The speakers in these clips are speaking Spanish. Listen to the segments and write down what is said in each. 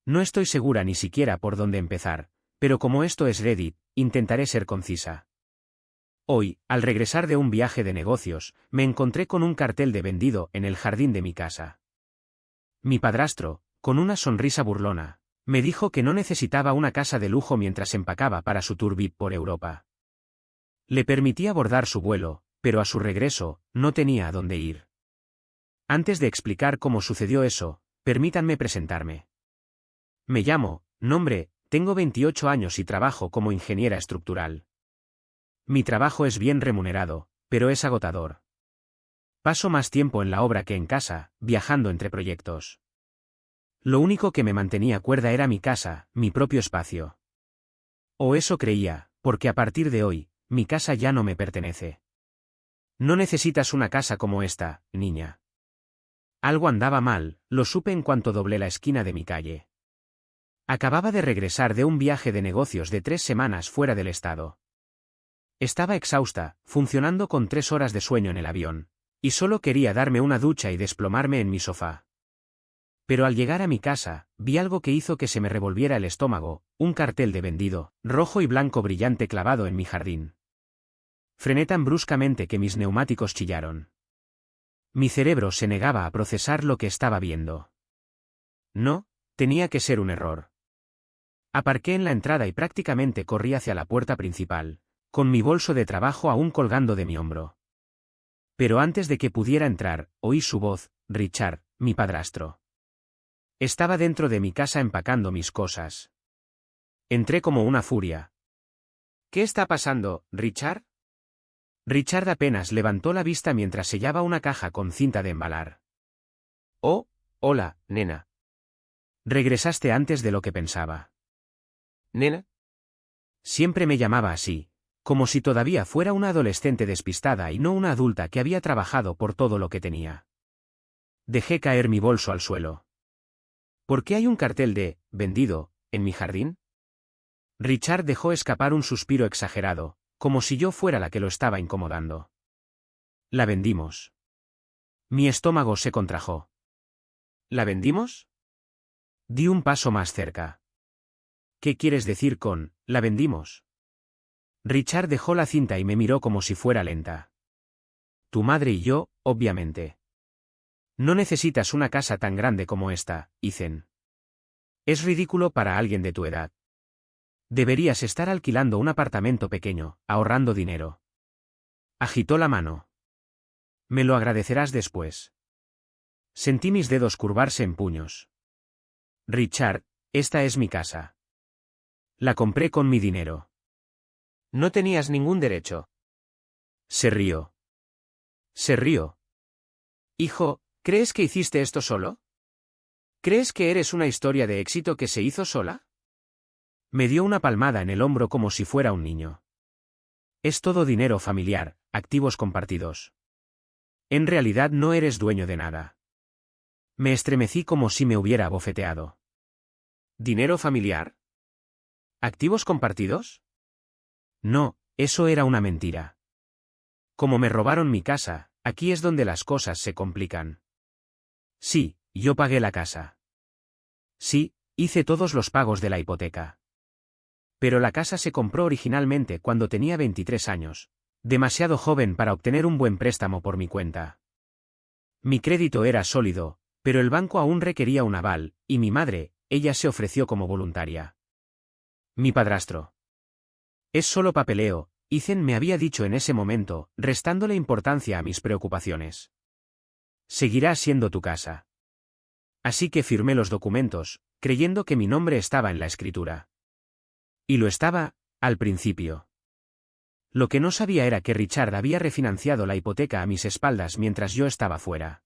No estoy segura ni siquiera por dónde empezar, pero como esto es Reddit, intentaré ser concisa. Hoy, al regresar de un viaje de negocios, me encontré con un cartel de vendido en el jardín de mi casa. Mi padrastro, con una sonrisa burlona, me dijo que no necesitaba una casa de lujo mientras empacaba para su tour VIP por Europa. Le permití abordar su vuelo, pero a su regreso, no tenía a dónde ir. Antes de explicar cómo sucedió eso, permítanme presentarme. Me llamo, nombre, tengo 28 años y trabajo como ingeniera estructural. Mi trabajo es bien remunerado, pero es agotador. Paso más tiempo en la obra que en casa, viajando entre proyectos. Lo único que me mantenía cuerda era mi casa, mi propio espacio. O eso creía, porque a partir de hoy, mi casa ya no me pertenece. No necesitas una casa como esta, niña. Algo andaba mal, lo supe en cuanto doblé la esquina de mi calle. Acababa de regresar de un viaje de negocios de 3 semanas fuera del estado. Estaba exhausta, funcionando con 3 horas de sueño en el avión, y solo quería darme una ducha y desplomarme en mi sofá. Pero al llegar a mi casa, vi algo que hizo que se me revolviera el estómago, un cartel de vendido, rojo y blanco brillante clavado en mi jardín. Frené tan bruscamente que mis neumáticos chillaron. Mi cerebro se negaba a procesar lo que estaba viendo. No, tenía que ser un error. Aparqué en la entrada y prácticamente corrí hacia la puerta principal, con mi bolso de trabajo aún colgando de mi hombro. Pero antes de que pudiera entrar, oí su voz, Richard, mi padrastro. Estaba dentro de mi casa empacando mis cosas. Entré como una furia. ¿Qué está pasando, Richard? Richard apenas levantó la vista mientras sellaba una caja con cinta de embalar. Oh, hola, nena. Regresaste antes de lo que pensaba. ¿Nena? Siempre me llamaba así, como si todavía fuera una adolescente despistada y no una adulta que había trabajado por todo lo que tenía. Dejé caer mi bolso al suelo. ¿Por qué hay un cartel de vendido en mi jardín? Richard dejó escapar un suspiro exagerado, como si yo fuera la que lo estaba incomodando. La vendimos. Mi estómago se contrajo. ¿La vendimos? Di un paso más cerca. ¿Qué quieres decir con la vendimos? Richard dejó la cinta y me miró como si fuera lenta. Tu madre y yo, obviamente. No necesitas una casa tan grande como esta, Ethan. Es ridículo para alguien de tu edad. Deberías estar alquilando un apartamento pequeño, ahorrando dinero. Agitó la mano. Me lo agradecerás después. Sentí mis dedos curvarse en puños. Richard, esta es mi casa. La compré con mi dinero. No tenías ningún derecho. Se rió. Se rió. Hijo, ¿crees que hiciste esto solo? ¿Crees que eres una historia de éxito que se hizo sola? Me dio una palmada en el hombro como si fuera un niño. Es todo dinero familiar, activos compartidos. En realidad no eres dueño de nada. Me estremecí como si me hubiera abofeteado. ¿Dinero familiar? ¿Activos compartidos? No, eso era una mentira. Como me robaron mi casa, aquí es donde las cosas se complican. Sí, yo pagué la casa. Sí, hice todos los pagos de la hipoteca. Pero la casa se compró originalmente cuando tenía 23 años, demasiado joven para obtener un buen préstamo por mi cuenta. Mi crédito era sólido, pero el banco aún requería un aval, y mi madre, ella se ofreció como voluntaria. Mi padrastro. Es solo papeleo, Ethan me había dicho en ese momento, restándole importancia a mis preocupaciones. Seguirá siendo tu casa. Así que firmé los documentos, creyendo que mi nombre estaba en la escritura. Y lo estaba, al principio. Lo que no sabía era que Richard había refinanciado la hipoteca a mis espaldas mientras yo estaba fuera.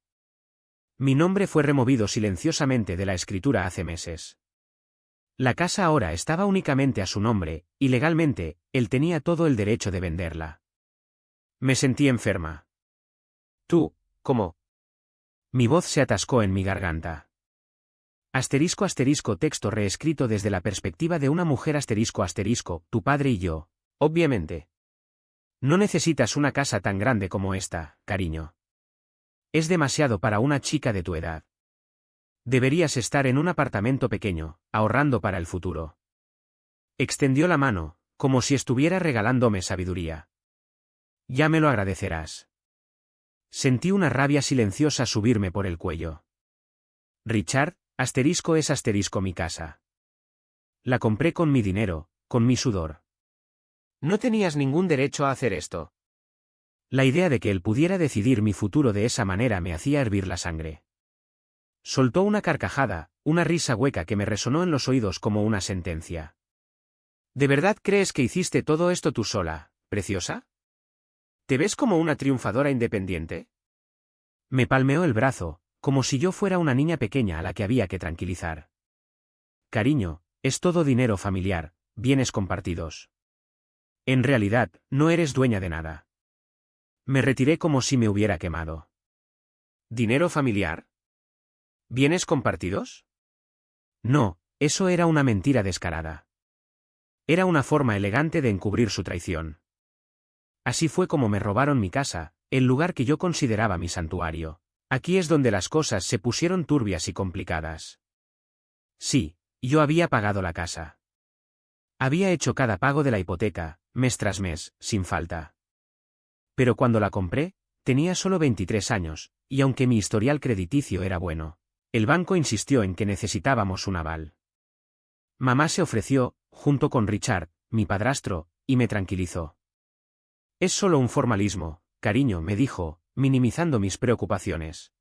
Mi nombre fue removido silenciosamente de la escritura hace meses. La casa ahora estaba únicamente a su nombre, y legalmente, él tenía todo el derecho de venderla. Me sentí enferma. ¿Tú, cómo? Mi voz se atascó en mi garganta. Asterisco asterisco texto reescrito desde la perspectiva de una mujer asterisco asterisco, tu padre y yo, obviamente. No necesitas una casa tan grande como esta, cariño. Es demasiado para una chica de tu edad. Deberías estar en un apartamento pequeño, ahorrando para el futuro. Extendió la mano, como si estuviera regalándome sabiduría. Ya me lo agradecerás. Sentí una rabia silenciosa subirme por el cuello. Richard, asterisco es asterisco mi casa. La compré con mi dinero, con mi sudor. No tenías ningún derecho a hacer esto. La idea de que él pudiera decidir mi futuro de esa manera me hacía hervir la sangre. Soltó una carcajada, una risa hueca que me resonó en los oídos como una sentencia. ¿De verdad crees que hiciste todo esto tú sola, preciosa? ¿Te ves como una triunfadora independiente? Me palmeó el brazo, como si yo fuera una niña pequeña a la que había que tranquilizar. Cariño, es todo dinero familiar, bienes compartidos. En realidad, no eres dueña de nada. Me retiré como si me hubiera quemado. ¿Dinero familiar? ¿Bienes compartidos? No, eso era una mentira descarada. Era una forma elegante de encubrir su traición. Así fue como me robaron mi casa, el lugar que yo consideraba mi santuario. Aquí es donde las cosas se pusieron turbias y complicadas. Sí, yo había pagado la casa. Había hecho cada pago de la hipoteca, mes tras mes, sin falta. Pero cuando la compré, tenía solo 23 años, y aunque mi historial crediticio era bueno, el banco insistió en que necesitábamos un aval. Mamá se ofreció, junto con Richard, mi padrastro, y me tranquilizó. Es solo un formalismo, cariño, me dijo, minimizando mis preocupaciones.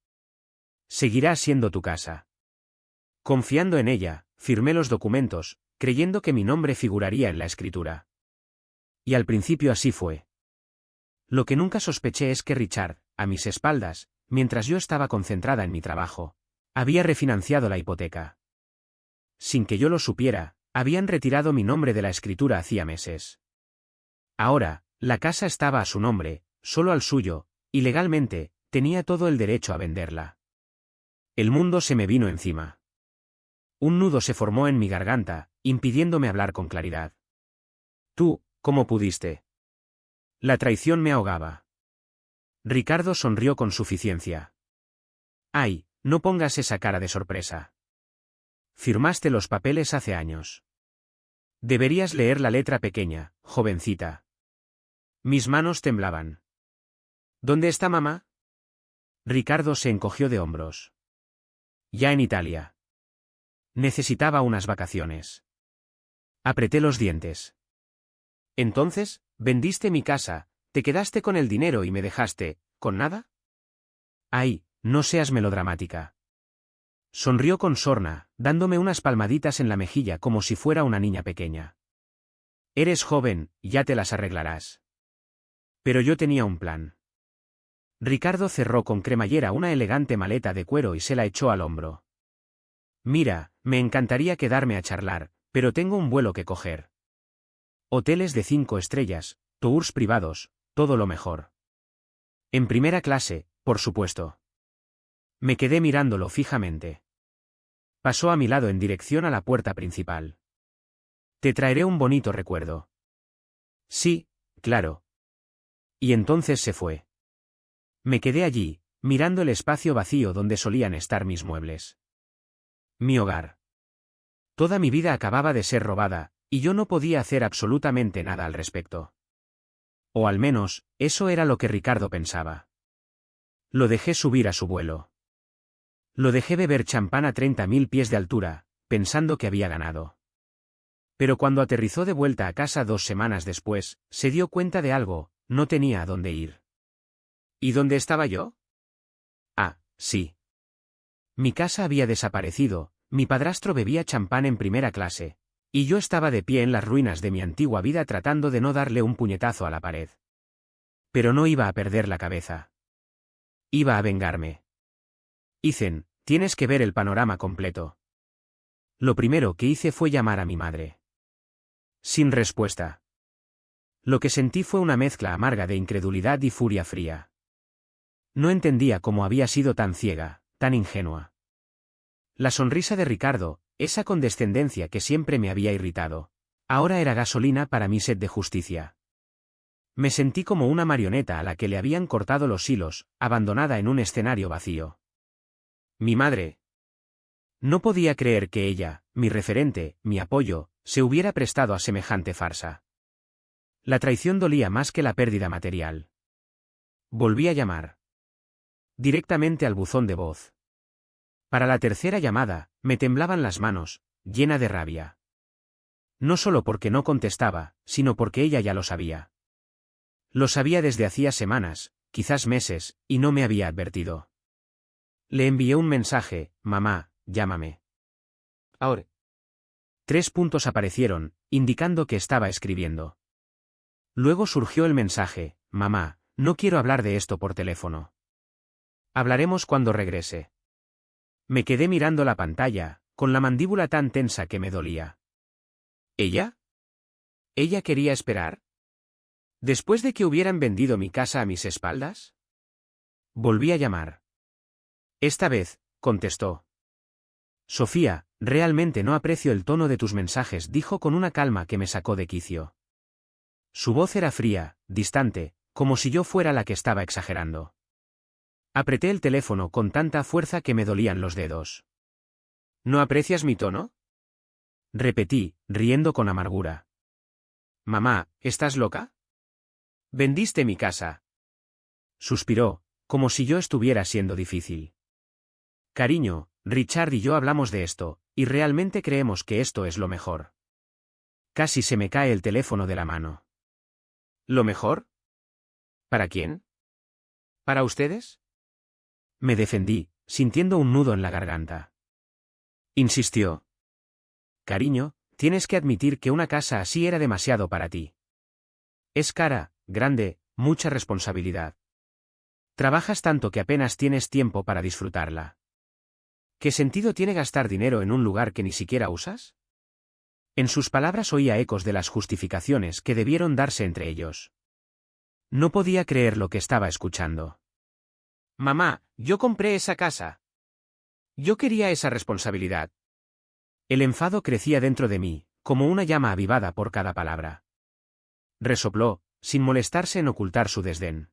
Seguirá siendo tu casa. Confiando en ella, firmé los documentos, creyendo que mi nombre figuraría en la escritura. Y al principio así fue. Lo que nunca sospeché es que Richard, a mis espaldas, mientras yo estaba concentrada en mi trabajo, había refinanciado la hipoteca. Sin que yo lo supiera, habían retirado mi nombre de la escritura hacía meses. Ahora, la casa estaba a su nombre, solo al suyo, y legalmente, tenía todo el derecho a venderla. El mundo se me vino encima. Un nudo se formó en mi garganta, impidiéndome hablar con claridad. Tú, ¿cómo pudiste? La traición me ahogaba. Ricardo sonrió con suficiencia. Ay, no pongas esa cara de sorpresa. Firmaste los papeles hace años. Deberías leer la letra pequeña, jovencita. Mis manos temblaban. ¿Dónde está mamá? Ricardo se encogió de hombros. Ya en Italia. Necesitaba unas vacaciones. Apreté los dientes. Entonces, vendiste mi casa, te quedaste con el dinero y me dejaste, ¿con nada? Ay, no seas melodramática. Sonrió con sorna, dándome unas palmaditas en la mejilla como si fuera una niña pequeña. Eres joven, ya te las arreglarás. Pero yo tenía un plan. Ricardo cerró con cremallera una elegante maleta de cuero y se la echó al hombro. Mira, me encantaría quedarme a charlar, pero tengo un vuelo que coger. Hoteles de 5 estrellas, tours privados, todo lo mejor. En primera clase, por supuesto. Me quedé mirándolo fijamente. Pasó a mi lado en dirección a la puerta principal. Te traeré un bonito recuerdo. Sí, claro. Y entonces se fue. Me quedé allí, mirando el espacio vacío donde solían estar mis muebles. Mi hogar. Toda mi vida acababa de ser robada, y yo no podía hacer absolutamente nada al respecto. O al menos, eso era lo que Ricardo pensaba. Lo dejé subir a su vuelo. Lo dejé beber champán a 30.000 pies de altura, pensando que había ganado. Pero cuando aterrizó de vuelta a casa 2 semanas después, se dio cuenta de algo, no tenía a dónde ir. ¿Y dónde estaba yo? Ah, sí. Mi casa había desaparecido, mi padrastro bebía champán en primera clase, y yo estaba de pie en las ruinas de mi antigua vida tratando de no darle un puñetazo a la pared. Pero no iba a perder la cabeza. Iba a vengarme. Ethan, tienes que ver el panorama completo. Lo primero que hice fue llamar a mi madre. Sin respuesta. Lo que sentí fue una mezcla amarga de incredulidad y furia fría. No entendía cómo había sido tan ciega, tan ingenua. La sonrisa de Ricardo, esa condescendencia que siempre me había irritado, ahora era gasolina para mi sed de justicia. Me sentí como una marioneta a la que le habían cortado los hilos, abandonada en un escenario vacío. Mi madre. No podía creer que ella, mi referente, mi apoyo, se hubiera prestado a semejante farsa. La traición dolía más que la pérdida material. Volví a llamar. Directamente al buzón de voz. Para la tercera llamada, me temblaban las manos, llena de rabia. No solo porque no contestaba, sino porque ella ya lo sabía. Lo sabía desde hacía semanas, quizás meses, y no me había advertido. Le envié un mensaje: mamá, llámame. Ahora. 3 puntos aparecieron, indicando que estaba escribiendo. Luego surgió el mensaje: mamá, no quiero hablar de esto por teléfono. Hablaremos cuando regrese. Me quedé mirando la pantalla, con la mandíbula tan tensa que me dolía. ¿Ella? ¿Ella quería esperar? ¿Después de que hubieran vendido mi casa a mis espaldas? Volví a llamar. Esta vez, contestó. Sofía, realmente no aprecio el tono de tus mensajes, dijo con una calma que me sacó de quicio. Su voz era fría, distante, como si yo fuera la que estaba exagerando. Apreté el teléfono con tanta fuerza que me dolían los dedos. ¿No aprecias mi tono? Repetí, riendo con amargura. Mamá, ¿estás loca? Vendiste mi casa. Suspiró, como si yo estuviera siendo difícil. Cariño, Richard y yo hablamos de esto, y realmente creemos que esto es lo mejor. Casi se me cae el teléfono de la mano. ¿Lo mejor? ¿Para quién? ¿Para ustedes? Me defendí, sintiendo un nudo en la garganta. Insistió. Cariño, tienes que admitir que una casa así era demasiado para ti. Es cara, grande, mucha responsabilidad. Trabajas tanto que apenas tienes tiempo para disfrutarla. ¿Qué sentido tiene gastar dinero en un lugar que ni siquiera usas? En sus palabras oía ecos de las justificaciones que debieron darse entre ellos. No podía creer lo que estaba escuchando. Mamá, yo compré esa casa. Yo quería esa responsabilidad. El enfado crecía dentro de mí, como una llama avivada por cada palabra. Resopló, sin molestarse en ocultar su desdén.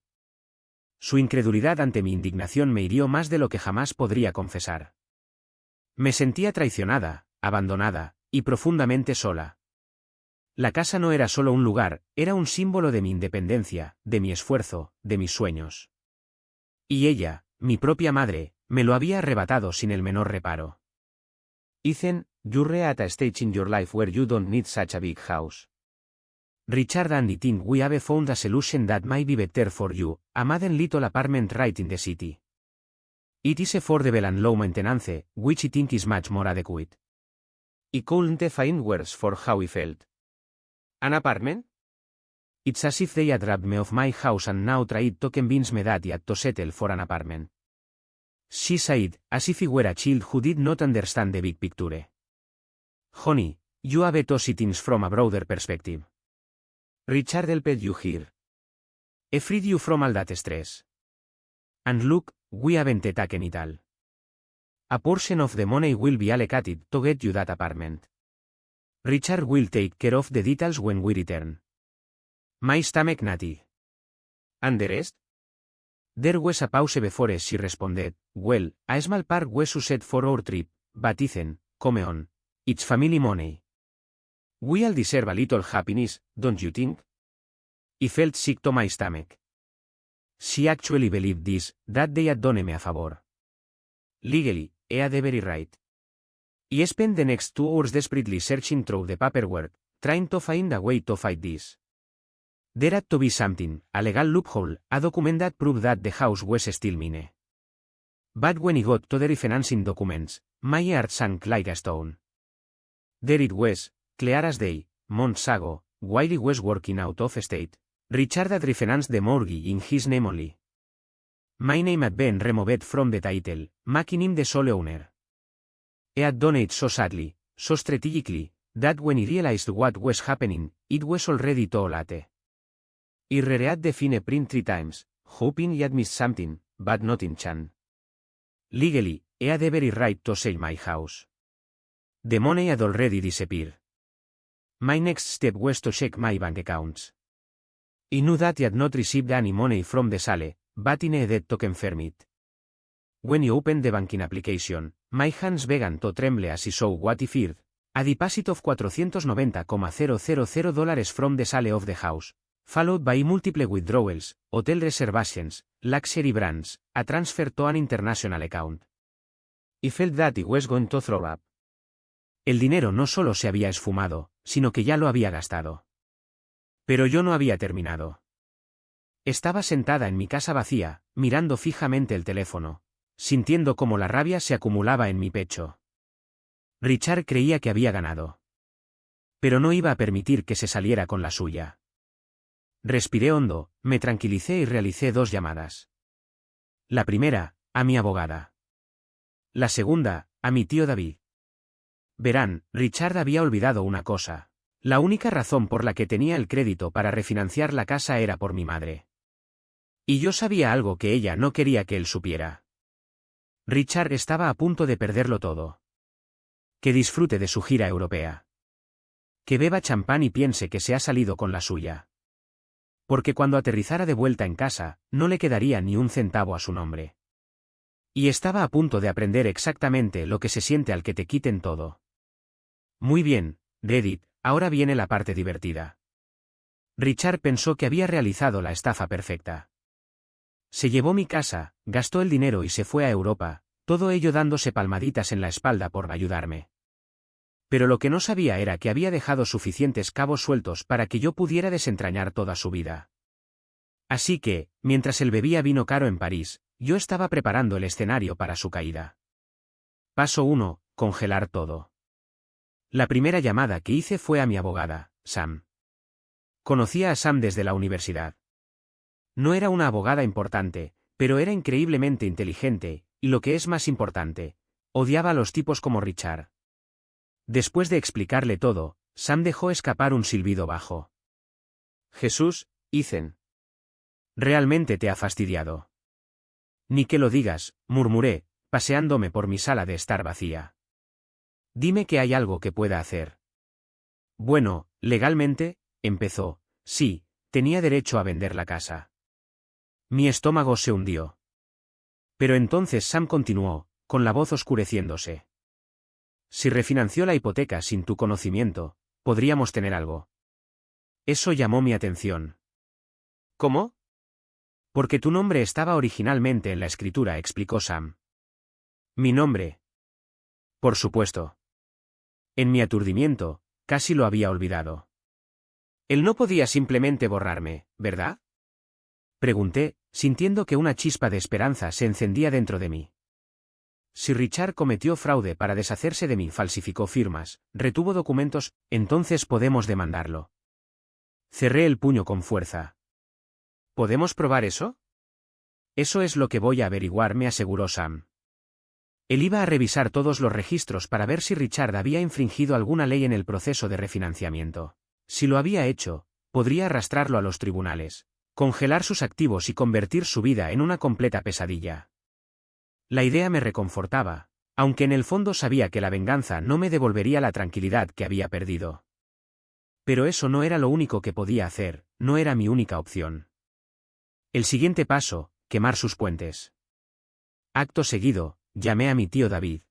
Su incredulidad ante mi indignación me hirió más de lo que jamás podría confesar. Me sentía traicionada, abandonada, y profundamente sola. La casa no era solo un lugar, era un símbolo de mi independencia, de mi esfuerzo, de mis sueños. Y ella, mi propia madre, me lo había arrebatado sin el menor reparo. Ethan, you're at a stage in your life where you don't need such a big house. Richard and I think we have found a solution that might be better for you, a modern little apartment right in the city. It is affordable and low maintenance, which I think is much more adequate. I couldn't find words for how I felt. An apartment? It's as if they had robbed me of my house and now tried to convince me that I had to settle for an apartment. She said, as if I were a child who did not understand the big picture. Honey, you have to see things from a broader perspective. Richard helped you here. I freed you from all that stress. And look, we haven't taken it all. A portion of the money will be allocated to get you that apartment. Richard will take care of the details when we return. My stomach natty. And the rest? There was a pause before she responded, well, a small part was set for our trip, but Ethan, come on. It's family money. We all deserve a little happiness, don't you think? I felt sick to my stomach. She actually believed this, that they had done me a favor. Legally, I had every right. I spent the next 2 hours desperately searching through the paperwork, trying to find a way to fight this. There had to be something, a legal loophole, a document that proved that the house was still mine. But when I got to the refinancing documents, my heart sank like a stone. There it was, clear as day, months ago, while I was working out of state. Richard had refinanced the mortgage in his name only. My name had been removed from the title, making him the sole owner. I had done it so sadly, so strategically, that when I realized what was happening, it was already too late. I reread the fine print 3 times, hoping I had missed something, but nothing chan. Legally, I had every right to sell my house. The money had already disappeared. My next step was to check my bank accounts. I knew that I had not received any money from the sale, but I needed to confirm it. When I opened the banking application, My hands began to tremble as I saw what I feared. A deposit of $490,000 from the sale of the house, followed by multiple withdrawals, hotel reservations, luxury brands, a transfer to an international account. I felt that I was going to throw up. El dinero no solo se había esfumado, sino que ya lo había gastado. Pero yo no había terminado. Estaba sentada en mi casa vacía, mirando fijamente el teléfono, sintiendo cómo la rabia se acumulaba en mi pecho. Richard creía que había ganado. Pero no iba a permitir que se saliera con la suya. Respiré hondo, me tranquilicé y realicé 2 llamadas. La primera, a mi abogada. La segunda, a mi tío David. Verán, Richard había olvidado una cosa. La única razón por la que tenía el crédito para refinanciar la casa era por mi madre. Y yo sabía algo que ella no quería que él supiera. Richard estaba a punto de perderlo todo. Que disfrute de su gira europea. Que beba champán y piense que se ha salido con la suya. Porque cuando aterrizara de vuelta en casa, no le quedaría ni un centavo a su nombre. Y estaba a punto de aprender exactamente lo que se siente al que te quiten todo. Muy bien, Reddit, ahora viene la parte divertida. Richard pensó que había realizado la estafa perfecta. Se llevó mi casa, gastó el dinero y se fue a Europa, todo ello dándose palmaditas en la espalda por ayudarme. Pero lo que no sabía era que había dejado suficientes cabos sueltos para que yo pudiera desentrañar toda su vida. Así que, mientras él bebía vino caro en París, yo estaba preparando el escenario para su caída. Paso 1. Congelar todo. La primera llamada que hice fue a mi abogada, Sam. Conocía a Sam desde la universidad. No era una abogada importante, pero era increíblemente inteligente, y lo que es más importante, odiaba a los tipos como Richard. Después de explicarle todo, Sam dejó escapar un silbido bajo. Jesús, Ethan. Realmente te ha fastidiado. Ni que lo digas, murmuré, paseándome por mi sala de estar vacía. Dime que hay algo que pueda hacer. Bueno, legalmente, empezó, sí, tenía derecho a vender la casa. Mi estómago se hundió. Pero entonces Sam continuó, con la voz oscureciéndose. Si refinanció la hipoteca sin tu conocimiento, podríamos tener algo. Eso llamó mi atención. ¿Cómo? Porque tu nombre estaba originalmente en la escritura, explicó Sam. ¿Mi nombre? Por supuesto. En mi aturdimiento, casi lo había olvidado. Él no podía simplemente borrarme, ¿verdad? Pregunté, sintiendo que una chispa de esperanza se encendía dentro de mí. Si Richard cometió fraude para deshacerse de mí, falsificó firmas, retuvo documentos, entonces podemos demandarlo. Cerré el puño con fuerza. ¿Podemos probar eso? Eso es lo que voy a averiguar, me aseguró Sam. Él iba a revisar todos los registros para ver si Richard había infringido alguna ley en el proceso de refinanciamiento. Si lo había hecho, podría arrastrarlo a los tribunales, congelar sus activos y convertir su vida en una completa pesadilla. La idea me reconfortaba, aunque en el fondo sabía que la venganza no me devolvería la tranquilidad que había perdido. Pero eso no era lo único que podía hacer, no era mi única opción. El siguiente paso, quemar sus puentes. Acto seguido, llamé a mi tío David.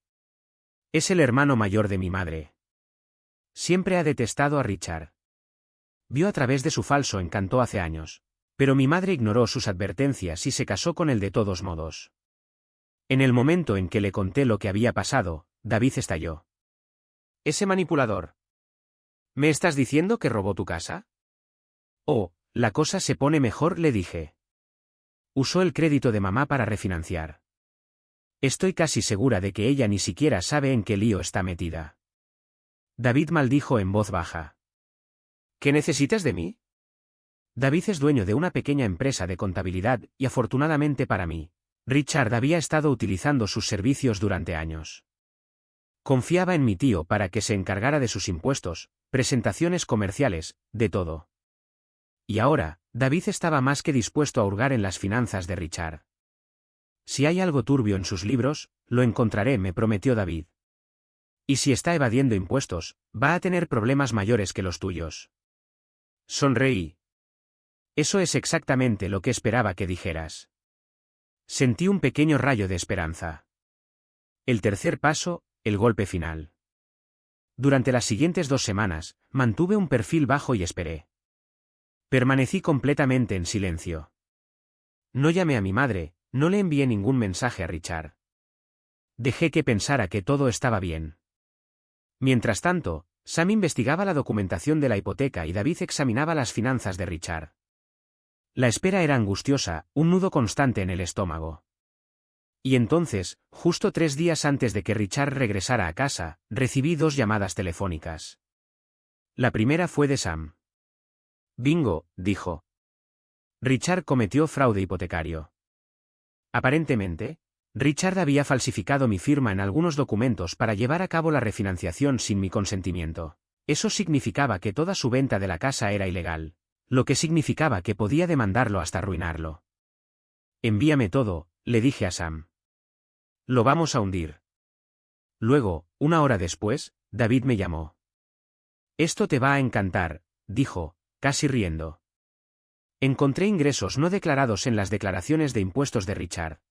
Es el hermano mayor de mi madre. Siempre ha detestado a Richard. Vio a través de su falso encanto hace años, pero mi madre ignoró sus advertencias y se casó con él de todos modos. En el momento en que le conté lo que había pasado, David estalló. ¿Ese manipulador? ¿Me estás diciendo que robó tu casa? Oh, la cosa se pone mejor, le dije. Usó el crédito de mamá para refinanciar. Estoy casi segura de que ella ni siquiera sabe en qué lío está metida. David maldijo en voz baja. ¿Qué necesitas de mí? David es dueño de una pequeña empresa de contabilidad y afortunadamente para mí, Richard había estado utilizando sus servicios durante años. Confiaba en mi tío para que se encargara de sus impuestos, presentaciones comerciales, de todo. Y ahora, David estaba más que dispuesto a hurgar en las finanzas de Richard. Si hay algo turbio en sus libros, lo encontraré, me prometió David. Y si está evadiendo impuestos, va a tener problemas mayores que los tuyos. Sonreí. Eso es exactamente lo que esperaba que dijeras. Sentí un pequeño rayo de esperanza. El tercer paso, el golpe final. Durante las siguientes 2 semanas, mantuve un perfil bajo y esperé. Permanecí completamente en silencio. No llamé a mi madre, no le envié ningún mensaje a Richard. Dejé que pensara que todo estaba bien. Mientras tanto, Sam investigaba la documentación de la hipoteca y David examinaba las finanzas de Richard. La espera era angustiosa, un nudo constante en el estómago. Y entonces, justo 3 días antes de que Richard regresara a casa, recibí 2 llamadas telefónicas. La primera fue de Sam. Bingo, dijo. Richard cometió fraude hipotecario. Aparentemente, Richard había falsificado mi firma en algunos documentos para llevar a cabo la refinanciación sin mi consentimiento. Eso significaba que toda su venta de la casa era ilegal, lo que significaba que podía demandarlo hasta arruinarlo. Envíame todo, le dije a Sam. Lo vamos a hundir. Luego, 1 hora después, David me llamó. Esto te va a encantar, dijo, casi riendo. Encontré ingresos no declarados en las declaraciones de impuestos de Richard.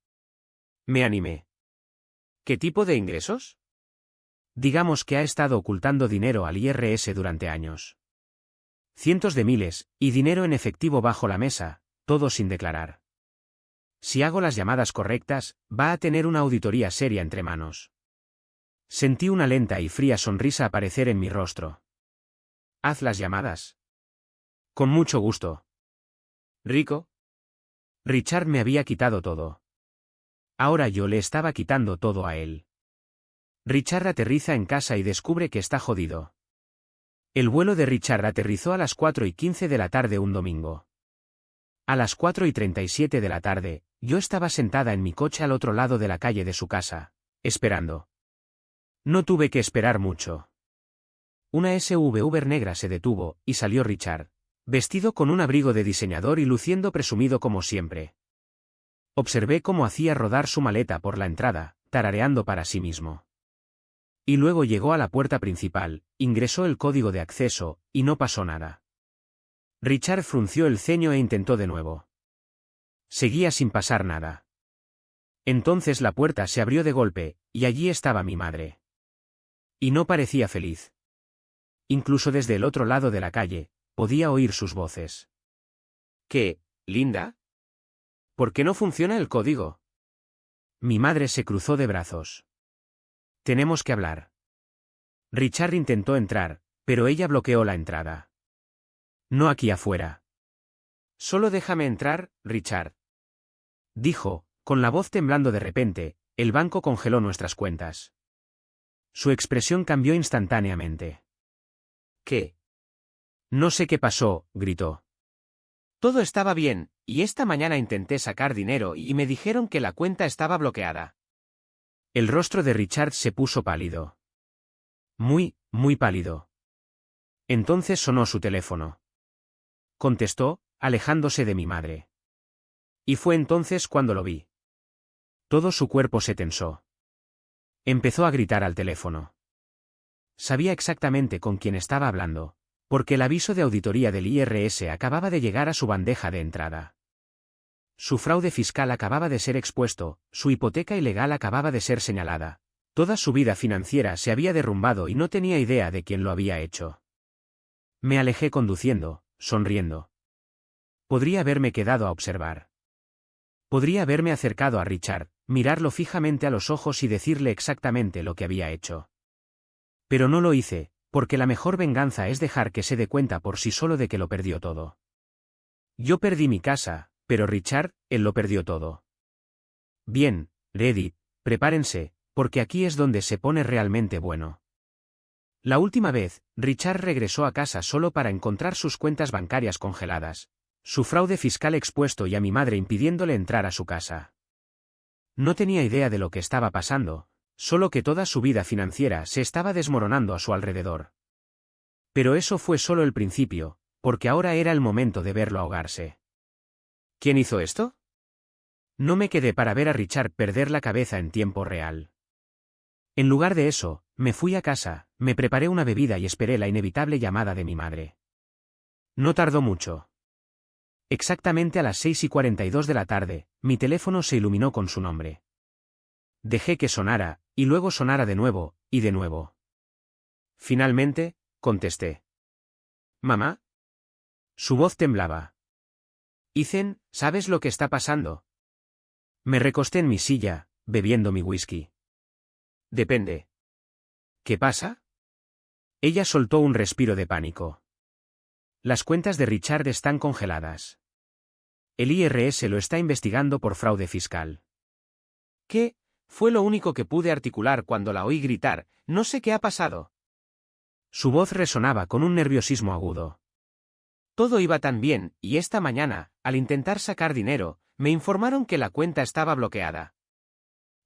Me animé. ¿Qué tipo de ingresos? Digamos que ha estado ocultando dinero al IRS durante años. Cientos de miles, y dinero en efectivo bajo la mesa, todo sin declarar. Si hago las llamadas correctas, va a tener una auditoría seria entre manos. Sentí una lenta y fría sonrisa aparecer en mi rostro. Haz las llamadas. Con mucho gusto. ¿Rico? Richard me había quitado todo. Ahora yo le estaba quitando todo a él. Richard aterriza en casa y descubre que está jodido. El vuelo de Richard aterrizó a las 4:15 de la tarde un domingo. A las 4:37 de la tarde, yo estaba sentada en mi coche al otro lado de la calle de su casa, esperando. No tuve que esperar mucho. Una SUV negra se detuvo, y salió Richard, vestido con un abrigo de diseñador y luciendo presumido como siempre. Observé cómo hacía rodar su maleta por la entrada, tarareando para sí mismo. Y luego llegó a la puerta principal, ingresó el código de acceso, y no pasó nada. Richard frunció el ceño e intentó de nuevo. Seguía sin pasar nada. Entonces la puerta se abrió de golpe, y allí estaba mi madre. Y no parecía feliz. Incluso desde el otro lado de la calle, podía oír sus voces. ¿Qué, Linda? ¿Por qué no funciona el código? Mi madre se cruzó de brazos. Tenemos que hablar. Richard intentó entrar, pero ella bloqueó la entrada. No aquí afuera. Solo déjame entrar, Richard. Dijo, con la voz temblando de repente, el banco congeló nuestras cuentas. Su expresión cambió instantáneamente. ¿Qué? No sé qué pasó, gritó. Todo estaba bien, y esta mañana intenté sacar dinero y me dijeron que la cuenta estaba bloqueada. El rostro de Richard se puso pálido. Muy, muy pálido. Entonces sonó su teléfono. Contestó, alejándose de mi madre. Y fue entonces cuando lo vi. Todo su cuerpo se tensó. Empezó a gritar al teléfono. Sabía exactamente con quién estaba hablando, porque el aviso de auditoría del IRS acababa de llegar a su bandeja de entrada. Su fraude fiscal acababa de ser expuesto, su hipoteca ilegal acababa de ser señalada. Toda su vida financiera se había derrumbado y no tenía idea de quién lo había hecho. Me alejé conduciendo, sonriendo. Podría haberme quedado a observar. Podría haberme acercado a Richard, mirarlo fijamente a los ojos y decirle exactamente lo que había hecho. Pero no lo hice, porque la mejor venganza es dejar que se dé cuenta por sí solo de que lo perdió todo. Yo perdí mi casa, pero Richard, él lo perdió todo. Bien, Reddit, prepárense, porque aquí es donde se pone realmente bueno. La última vez, Richard regresó a casa solo para encontrar sus cuentas bancarias congeladas, su fraude fiscal expuesto y a mi madre impidiéndole entrar a su casa. No tenía idea de lo que estaba pasando, solo que toda su vida financiera se estaba desmoronando a su alrededor. Pero eso fue solo el principio, porque ahora era el momento de verlo ahogarse. ¿Quién hizo esto? No me quedé para ver a Richard perder la cabeza en tiempo real. En lugar de eso, me fui a casa, me preparé una bebida y esperé la inevitable llamada de mi madre. No tardó mucho. Exactamente a las 6:42 de la tarde, mi teléfono se iluminó con su nombre. Dejé que sonara, y luego sonara de nuevo, y de nuevo. Finalmente, contesté. ¿Mamá? Su voz temblaba. Ethan, ¿sabes lo que está pasando? Me recosté en mi silla, bebiendo mi whisky. Depende. ¿Qué pasa? Ella soltó un respiro de pánico. Las cuentas de Richard están congeladas. El IRS lo está investigando por fraude fiscal. ¿Qué? Fue lo único que pude articular cuando la oí gritar, no sé qué ha pasado. Su voz resonaba con un nerviosismo agudo. Todo iba tan bien, y esta mañana, al intentar sacar dinero, me informaron que la cuenta estaba bloqueada.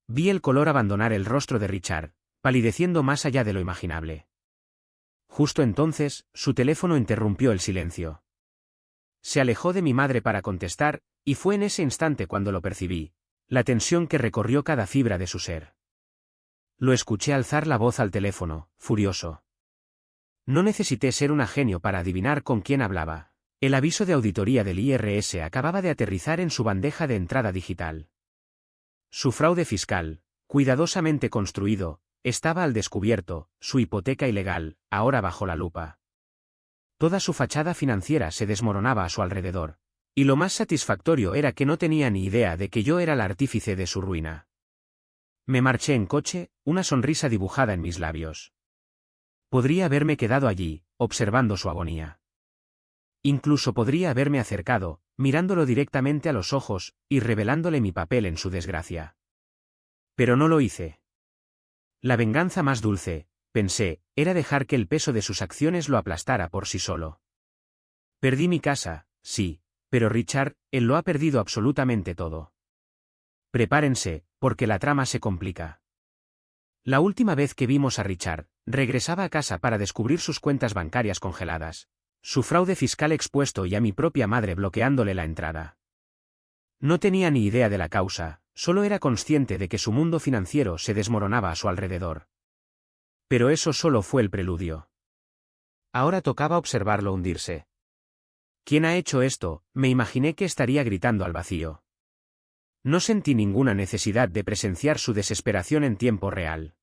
Vi el color abandonar el rostro de Richard, palideciendo más allá de lo imaginable. Justo entonces, su teléfono interrumpió el silencio. Se alejó de mi madre para contestar, y fue en ese instante cuando lo percibí, la tensión que recorrió cada fibra de su ser. Lo escuché alzar la voz al teléfono, furioso. No necesité ser un genio para adivinar con quién hablaba. El aviso de auditoría del IRS acababa de aterrizar en su bandeja de entrada digital. Su fraude fiscal, cuidadosamente construido, estaba al descubierto, su hipoteca ilegal, ahora bajo la lupa. Toda su fachada financiera se desmoronaba a su alrededor, y lo más satisfactorio era que no tenía ni idea de que yo era el artífice de su ruina. Me marché en coche, una sonrisa dibujada en mis labios. Podría haberme quedado allí, observando su agonía. Incluso podría haberme acercado, mirándolo directamente a los ojos, y revelándole mi papel en su desgracia. Pero no lo hice. La venganza más dulce, pensé, era dejar que el peso de sus acciones lo aplastara por sí solo. Perdí mi casa, sí, pero Richard, él lo ha perdido absolutamente todo. Prepárense, porque la trama se complica. La última vez que vimos a Richard, regresaba a casa para descubrir sus cuentas bancarias congeladas, su fraude fiscal expuesto y a mi propia madre bloqueándole la entrada. No tenía ni idea de la causa, solo era consciente de que su mundo financiero se desmoronaba a su alrededor. Pero eso solo fue el preludio. Ahora tocaba observarlo hundirse. ¿Quién ha hecho esto?, me imaginé que estaría gritando al vacío. No sentí ninguna necesidad de presenciar su desesperación en tiempo real.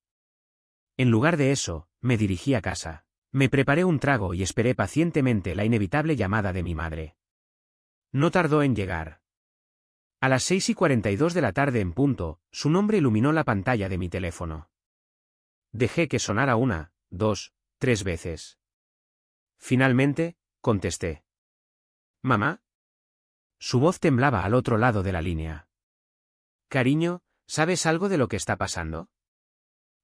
En lugar de eso, me dirigí a casa. Me preparé un trago y esperé pacientemente la inevitable llamada de mi madre. No tardó en llegar. A las 6:42 de la tarde en punto, su nombre iluminó la pantalla de mi teléfono. Dejé que sonara 1, 2, 3 veces. Finalmente, contesté. ¿Mamá? Su voz temblaba al otro lado de la línea. Cariño, ¿sabes algo de lo que está pasando?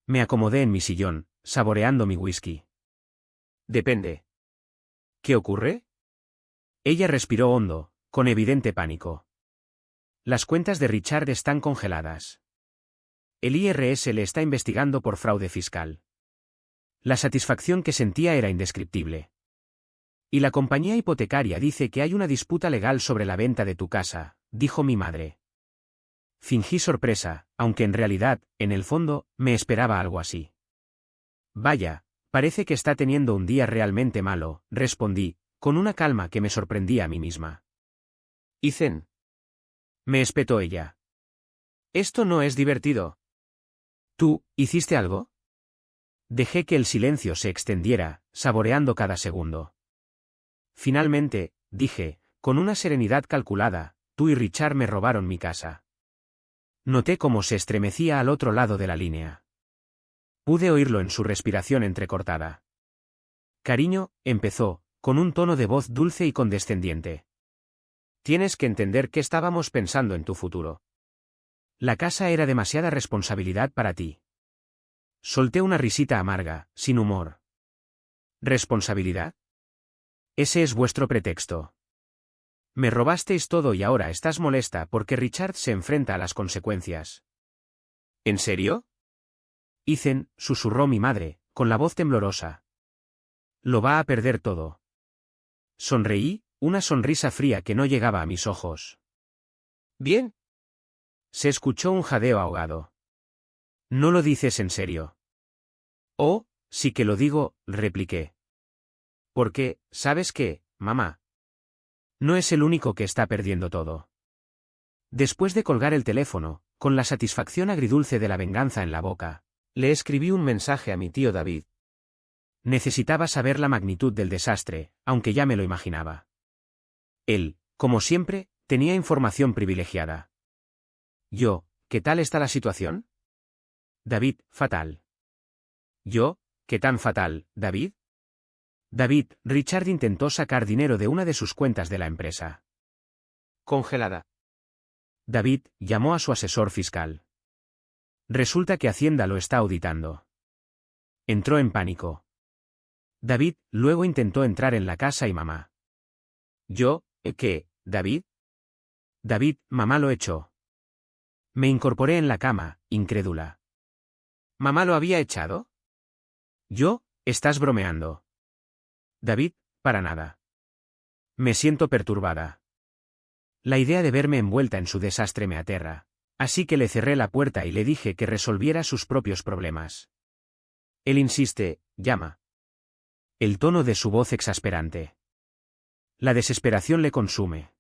Me acomodé en mi sillón, saboreando mi whisky. Depende. ¿Qué ocurre? Ella respiró hondo, con evidente pánico. Las cuentas de Richard están congeladas. El IRS le está investigando por fraude fiscal. La satisfacción que sentía era indescriptible. Y la compañía hipotecaria dice que hay una disputa legal sobre la venta de tu casa, dijo mi madre. Fingí sorpresa, aunque en realidad, en el fondo, me esperaba algo así. Vaya, parece que está teniendo un día realmente malo, respondí, con una calma que me sorprendía a mí misma. Ethan. Me espetó ella. Esto no es divertido. ¿Tú, hiciste algo? Dejé que el silencio se extendiera, saboreando cada segundo. Finalmente, dije, con una serenidad calculada, tú y Richard me robaron mi casa. Noté cómo se estremecía al otro lado de la línea. Pude oírlo en su respiración entrecortada. Cariño, empezó, con un tono de voz dulce y condescendiente. Tienes que entender que estábamos pensando en tu futuro. La casa era demasiada responsabilidad para ti. Solté una risita amarga, sin humor. ¿Responsabilidad? Ese es vuestro pretexto. Me robasteis todo y ahora estás molesta porque Richard se enfrenta a las consecuencias. ¿En serio? Ethan, susurró mi madre, con la voz temblorosa. Lo va a perder todo. Sonreí, una sonrisa fría que no llegaba a mis ojos. Bien. Se escuchó un jadeo ahogado. No lo dices en serio. Oh, sí que lo digo, repliqué. Porque, ¿sabes qué, mamá? No es el único que está perdiendo todo. Después de colgar el teléfono, con la satisfacción agridulce de la venganza en la boca, Le escribí un mensaje a mi tío David. Necesitaba saber la magnitud del desastre, aunque ya me lo imaginaba. Él, como siempre, tenía información privilegiada. Yo, ¿qué tal está la situación? David, fatal. Yo, ¿qué tan fatal, David? David, Richard intentó sacar dinero de una de sus cuentas de la empresa. Congelada. David llamó a su asesor fiscal. Resulta que Hacienda lo está auditando. Entró en pánico. David luego intentó entrar en la casa y mamá. ¿Yo, qué, David? David, mamá lo echó. Me incorporé en la cama, incrédula. ¿Mamá lo había echado? Yo, estás bromeando. David, para nada. Me siento perturbada. La idea de verme envuelta en su desastre me aterra, así que le cerré la puerta y le dije que resolviera sus propios problemas. Él insiste, llama. El tono de su voz exasperante. La desesperación le consume.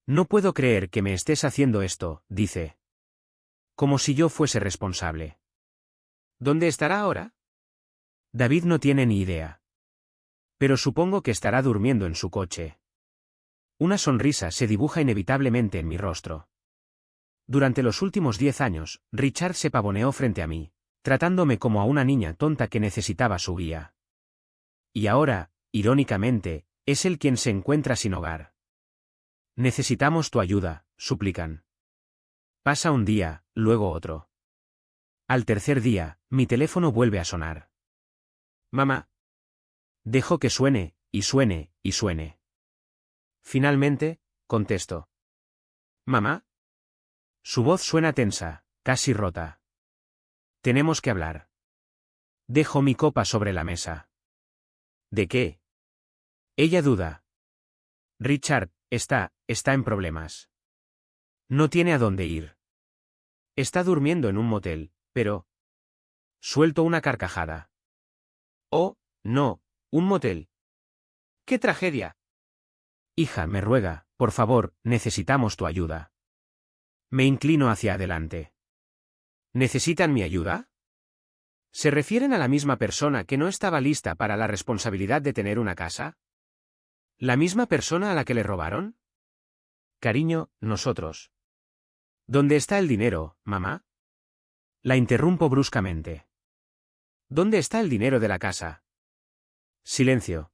No puedo creer que me estés haciendo esto, dice. Como si yo fuese responsable. ¿Dónde estará ahora? David no tiene ni idea. Pero supongo que estará durmiendo en su coche. Una sonrisa se dibuja inevitablemente en mi rostro. Durante los últimos 10 años, Richard se pavoneó frente a mí, tratándome como a una niña tonta que necesitaba su guía. Y ahora, irónicamente, es él quien se encuentra sin hogar. Necesitamos tu ayuda, suplican. Pasa un día, luego otro. Al tercer día, mi teléfono vuelve a sonar. Mamá. Dejo que suene, y suene, y suene. Finalmente, contesto. ¿Mamá? Su voz suena tensa, casi rota. Tenemos que hablar. Dejo mi copa sobre la mesa. ¿De qué? Ella duda. Richard, está en problemas. No tiene a dónde ir. Está durmiendo en un motel, pero... Suelto una carcajada. Oh, no, un motel. ¡Qué tragedia! Hija, me ruega, por favor, necesitamos tu ayuda. Me inclino hacia adelante. ¿Necesitan mi ayuda? ¿Se refieren a la misma persona que no estaba lista para la responsabilidad de tener una casa? ¿La misma persona a la que le robaron? Cariño, nosotros. ¿Dónde está el dinero, mamá? La interrumpo bruscamente. ¿Dónde está el dinero de la casa? Silencio.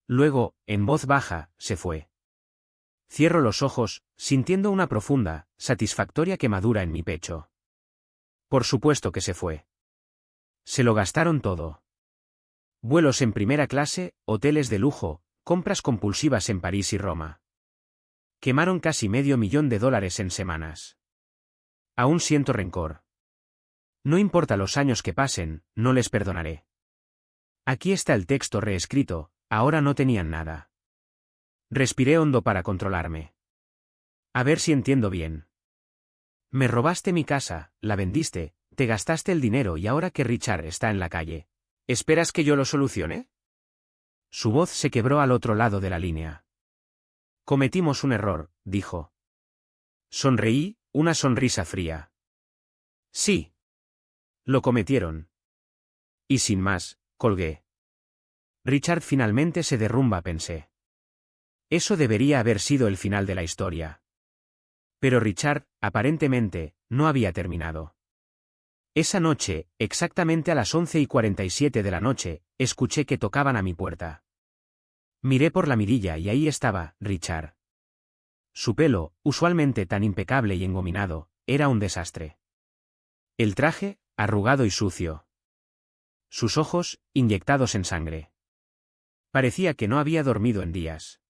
Luego, en voz baja, se fue. Cierro los ojos, sintiendo una profunda, satisfactoria quemadura en mi pecho. Por supuesto que se fue. Se lo gastaron todo. Vuelos en primera clase, hoteles de lujo, compras compulsivas en París y Roma. Quemaron casi $500,000 en semanas. Aún siento rencor. No importa los años que pasen, no les perdonaré. Aquí está el texto reescrito, ahora no tenían nada. Respiré hondo para controlarme. A ver si entiendo bien. Me robaste mi casa, la vendiste, te gastaste el dinero y ahora que Richard está en la calle, ¿esperas que yo lo solucione? Su voz se quebró al otro lado de la línea. Cometimos un error, dijo. Sonreí, una sonrisa fría. Sí. Lo cometieron. Y sin más, colgué. Richard finalmente se derrumba, pensé. Eso debería haber sido el final de la historia. Pero Richard, aparentemente, no había terminado. Esa noche, exactamente a las 11:47 de la noche, escuché que tocaban a mi puerta. Miré por la mirilla y ahí estaba, Richard. Su pelo, usualmente tan impecable y engominado, era un desastre. El traje, arrugado y sucio. Sus ojos, inyectados en sangre. Parecía que no había dormido en días.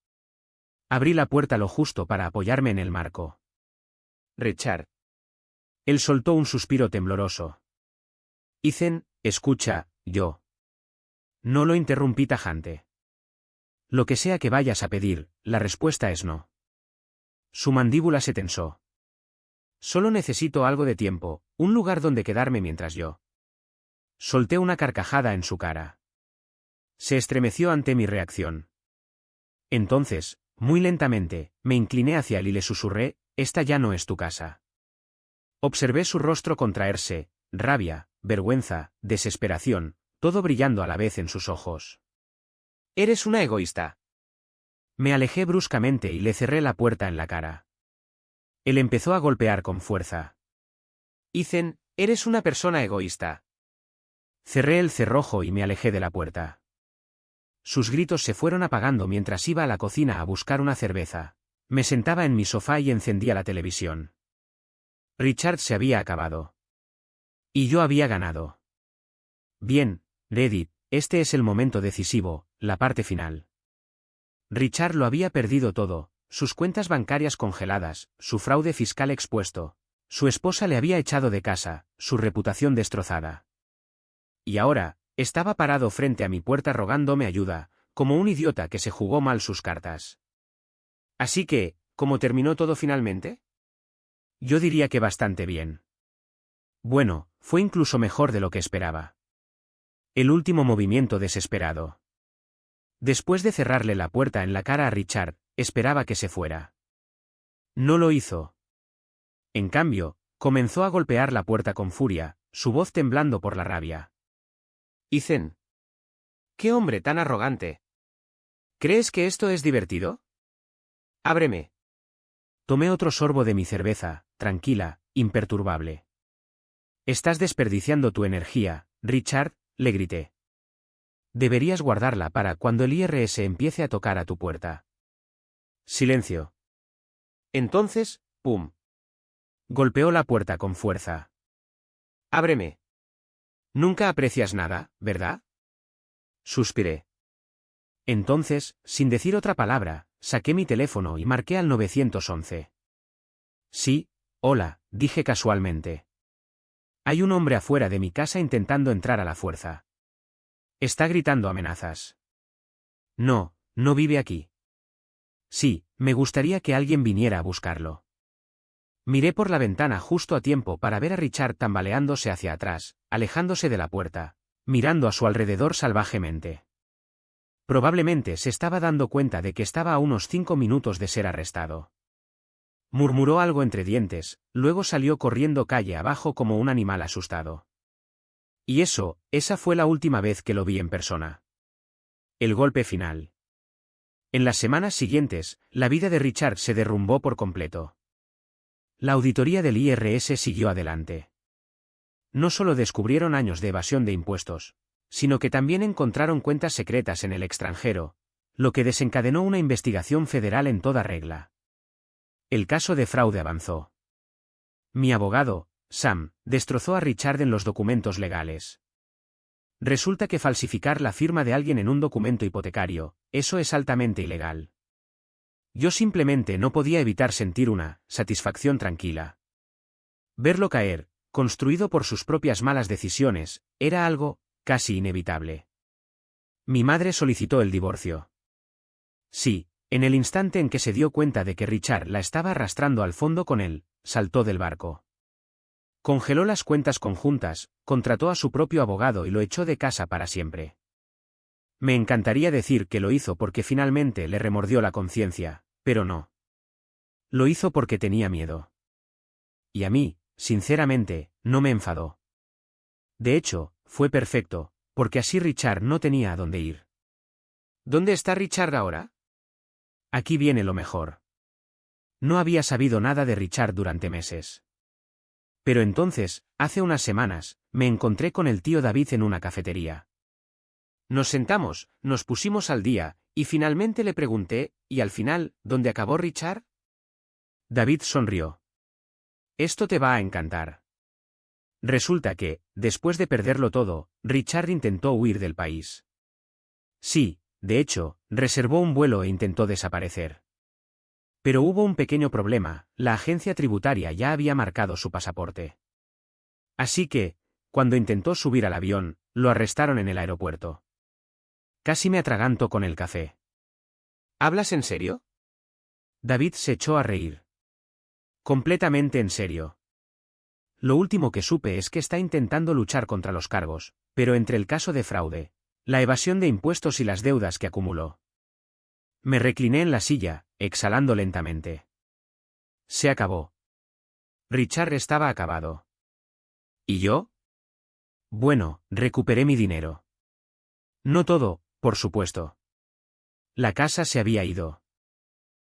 Abrí la puerta lo justo para apoyarme en el marco. Richard. Él soltó un suspiro tembloroso. Ethan, escucha, yo. No lo interrumpí tajante. Lo que sea que vayas a pedir, la respuesta es no. Su mandíbula se tensó. Solo necesito algo de tiempo, un lugar donde quedarme mientras yo. Solté una carcajada en su cara. Se estremeció ante mi reacción. Entonces, muy lentamente, me incliné hacia él y le susurré, esta ya no es tu casa. Observé su rostro contraerse, rabia, vergüenza, desesperación, todo brillando a la vez en sus ojos. Eres una egoísta. Me alejé bruscamente y le cerré la puerta en la cara. Él empezó a golpear con fuerza. Ethan, eres una persona egoísta. Cerré el cerrojo y me alejé de la puerta. Sus gritos se fueron apagando mientras iba a la cocina a buscar una cerveza. Me sentaba en mi sofá y encendía la televisión. Richard se había acabado. Y yo había ganado. Bien, Reddit, este es el momento decisivo, la parte final. Richard lo había perdido todo, sus cuentas bancarias congeladas, su fraude fiscal expuesto. Su esposa le había echado de casa, su reputación destrozada. Y ahora, estaba parado frente a mi puerta rogándome ayuda, como un idiota que se jugó mal sus cartas. Así que, ¿cómo terminó todo finalmente? Yo diría que bastante bien. Bueno, fue incluso mejor de lo que esperaba. El último movimiento desesperado. Después de cerrarle la puerta en la cara a Richard, esperaba que se fuera. No lo hizo. En cambio, comenzó a golpear la puerta con furia, su voz temblando por la rabia. Ethan. ¡Qué hombre tan arrogante! ¿Crees que esto es divertido? Ábreme. Tomé otro sorbo de mi cerveza, tranquila, imperturbable. Estás desperdiciando tu energía, Richard, le grité. Deberías guardarla para cuando el IRS empiece a tocar a tu puerta. Silencio. Entonces, ¡pum! Golpeó la puerta con fuerza. Ábreme. Nunca aprecias nada, ¿verdad? Suspiré. Entonces, sin decir otra palabra, saqué mi teléfono y marqué al 911. Sí, hola, dije casualmente. Hay un hombre afuera de mi casa intentando entrar a la fuerza. Está gritando amenazas. No, no vive aquí. Sí, me gustaría que alguien viniera a buscarlo. Miré por la ventana justo a tiempo para ver a Richard tambaleándose hacia atrás, alejándose de la puerta, mirando a su alrededor salvajemente. Probablemente se estaba dando cuenta de que estaba a unos 5 minutos de ser arrestado. Murmuró algo entre dientes, luego salió corriendo calle abajo como un animal asustado. Y esa fue la última vez que lo vi en persona. El golpe final. En las semanas siguientes, la vida de Richard se derrumbó por completo. La auditoría del IRS siguió adelante. No solo descubrieron años de evasión de impuestos, sino que también encontraron cuentas secretas en el extranjero, lo que desencadenó una investigación federal en toda regla. El caso de fraude avanzó. Mi abogado, Sam, destrozó a Richard en los documentos legales. Resulta que falsificar la firma de alguien en un documento hipotecario, eso es altamente ilegal. Yo simplemente no podía evitar sentir una satisfacción tranquila. Verlo caer, construido por sus propias malas decisiones, era algo casi inevitable. Mi madre solicitó el divorcio. Sí, en el instante en que se dio cuenta de que Richard la estaba arrastrando al fondo con él, saltó del barco. Congeló las cuentas conjuntas, contrató a su propio abogado y lo echó de casa para siempre. Me encantaría decir que lo hizo porque finalmente le remordió la conciencia, pero no. Lo hizo porque tenía miedo. Y a mí, sinceramente, no me enfadó. De hecho, fue perfecto, porque así Richard no tenía a dónde ir. ¿Dónde está Richard ahora? Aquí viene lo mejor. No había sabido nada de Richard durante meses. Pero entonces, hace unas semanas, me encontré con el tío David en una cafetería. Nos sentamos, nos pusimos al día, y finalmente le pregunté, ¿y al final, dónde acabó Richard? David sonrió. Esto te va a encantar. Resulta que, después de perderlo todo, Richard intentó huir del país. Sí, de hecho, reservó un vuelo e intentó desaparecer. Pero hubo un pequeño problema, la agencia tributaria ya había marcado su pasaporte. Así que, cuando intentó subir al avión, lo arrestaron en el aeropuerto. Casi me atraganto con el café. ¿Hablas en serio? David se echó a reír. Completamente en serio. Lo último que supe es que está intentando luchar contra los cargos, pero entre el caso de fraude, la evasión de impuestos y las deudas que acumuló. Me recliné en la silla, exhalando lentamente. Se acabó. Richard estaba acabado. ¿Y yo? Bueno, recuperé mi dinero. No todo, por supuesto. La casa se había ido.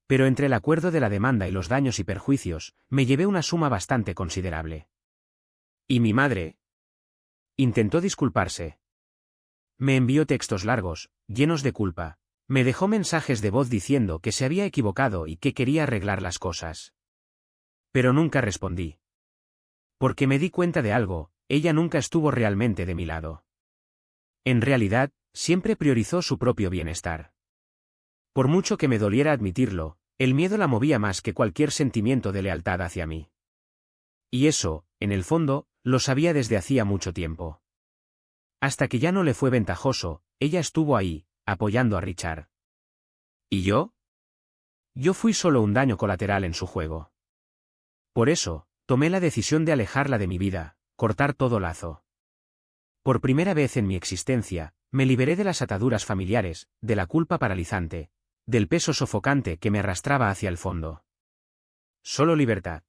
Pero entre el acuerdo de la demanda y los daños y perjuicios, me llevé una suma bastante considerable. ¿Y mi madre? Intentó disculparse. Me envió textos largos, llenos de culpa. Me dejó mensajes de voz diciendo que se había equivocado y que quería arreglar las cosas. Pero nunca respondí. Porque me di cuenta de algo, ella nunca estuvo realmente de mi lado. En realidad, siempre priorizó su propio bienestar. Por mucho que me doliera admitirlo, el miedo la movía más que cualquier sentimiento de lealtad hacia mí. Y eso, en el fondo, lo sabía desde hacía mucho tiempo. Hasta que ya no le fue ventajoso, ella estuvo ahí, apoyando a Richard. ¿Y yo? Yo fui solo un daño colateral en su juego. Por eso, tomé la decisión de alejarla de mi vida, cortar todo lazo. Por primera vez en mi existencia, me liberé de las ataduras familiares, de la culpa paralizante, del peso sofocante que me arrastraba hacia el fondo. Solo libertad.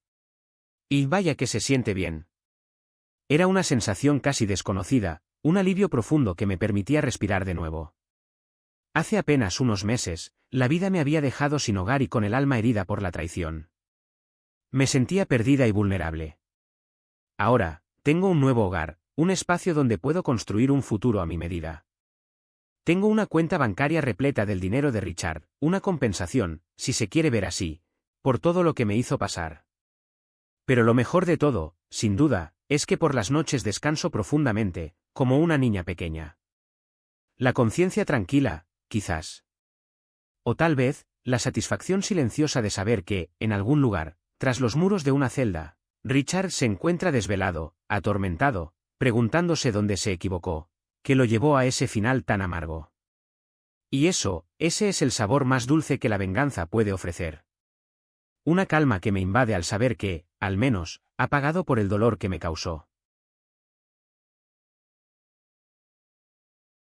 Y vaya que se siente bien. Era una sensación casi desconocida, un alivio profundo que me permitía respirar de nuevo. Hace apenas unos meses, la vida me había dejado sin hogar y con el alma herida por la traición. Me sentía perdida y vulnerable. Ahora, tengo un nuevo hogar, un espacio donde puedo construir un futuro a mi medida. Tengo una cuenta bancaria repleta del dinero de Richard, una compensación, si se quiere ver así, por todo lo que me hizo pasar. Pero lo mejor de todo, sin duda, es que por las noches descanso profundamente, como una niña pequeña. La conciencia tranquila, quizás. O tal vez, la satisfacción silenciosa de saber que, en algún lugar, tras los muros de una celda, Richard se encuentra desvelado, atormentado, preguntándose dónde se equivocó, que lo llevó a ese final tan amargo. Y ese es el sabor más dulce que la venganza puede ofrecer. Una calma que me invade al saber que, al menos, ha pagado por el dolor que me causó.